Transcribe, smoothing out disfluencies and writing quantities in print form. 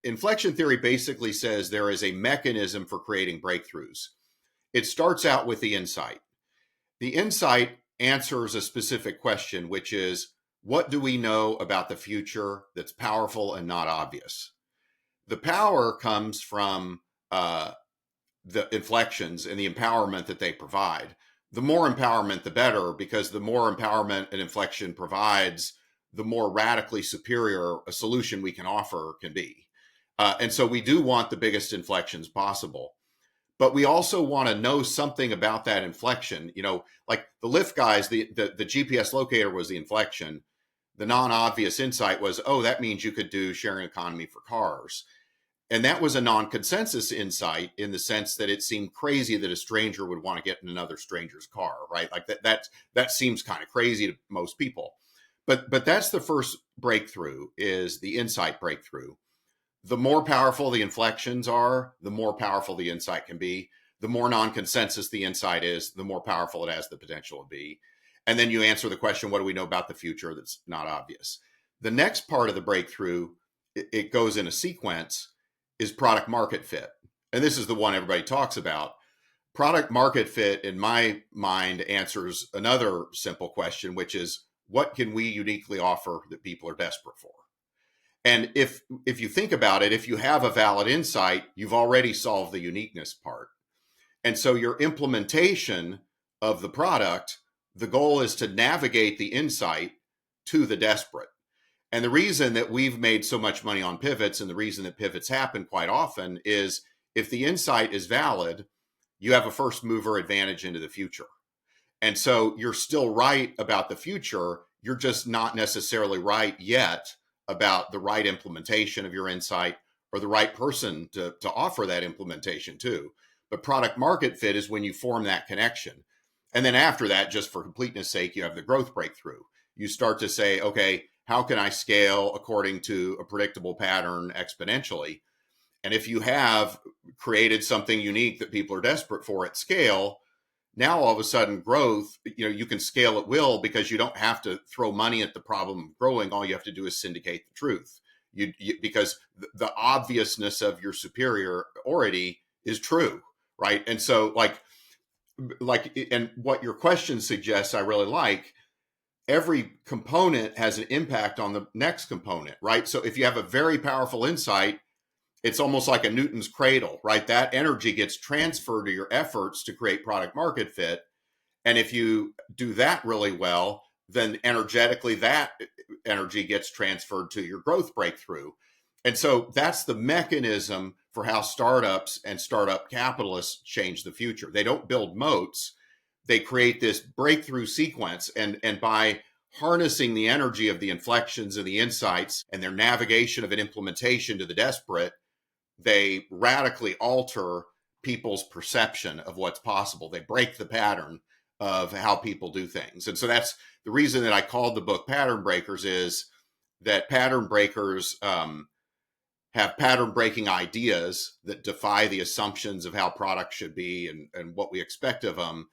inflection theory basically says there is a mechanism for creating breakthroughs. It starts out with the insight. The insight answers a specific question, which is, what do we know about the future that's powerful and not obvious? The power comes from the inflections and the empowerment that they provide. The more empowerment, the better, because the more empowerment an inflection provides, the more radically superior a solution we can offer can be. And so we do want the biggest inflections possible. But we also want to know something about that inflection. Like the lift guys, the GPS locator was the inflection. The non-obvious insight was, oh, that means you could do sharing economy for cars. And that was a non-consensus insight in the sense that it seemed crazy that a stranger would want to get in another stranger's car, right? Like that seems kind of crazy to most people. But that's the first breakthrough, is the insight breakthrough. The more powerful the inflections are, the more powerful the insight can be. The more non-consensus the insight is, the more powerful it has the potential to be. And then you answer the question, what do we know about the future that's not obvious? The next part of the breakthrough, it goes in a sequence, is product market fit. And this is the one everybody talks about. Product market fit, in my mind, answers another simple question, which is, what can we uniquely offer that people are desperate for? And if you think about it, if you have a valid insight, you've already solved the uniqueness part. And so your implementation of the product, the goal is to navigate the insight to the desperate. And the reason that we've made so much money on pivots, and the reason that pivots happen quite often, is if the insight is valid, you have a first mover advantage into the future. And so you're still right about the future. You're just not necessarily right yet about the right implementation of your insight or the right person to offer that implementation to. But product market fit is when you form that connection. And then after that, just for completeness sake, you have the growth breakthrough. You start to say, okay, how can I scale according to a predictable pattern exponentially? And if you have created something unique that people are desperate for at scale, now all of a sudden growth, you can scale at will, because you don't have to throw money at the problem of growing. All you have to do is syndicate the truth. Because the obviousness of your superiority is true, right? And so and what your question suggests, I really like. Every component has an impact on the next component, right? So if you have a very powerful insight, it's almost like a Newton's cradle, right? That energy gets transferred to your efforts to create product market fit. And if you do that really well, then energetically that energy gets transferred to your growth breakthrough. And so that's the mechanism for how startups and startup capitalists change the future. They don't build moats. They create this breakthrough sequence. And by harnessing the energy of the inflections and the insights and their navigation of an implementation to the desperate, they radically alter people's perception of what's possible. They break the pattern of how people do things. And so that's the reason that I called the book Pattern Breakers, is that pattern breakers have pattern breaking ideas that defy the assumptions of how products should be and what we expect of them.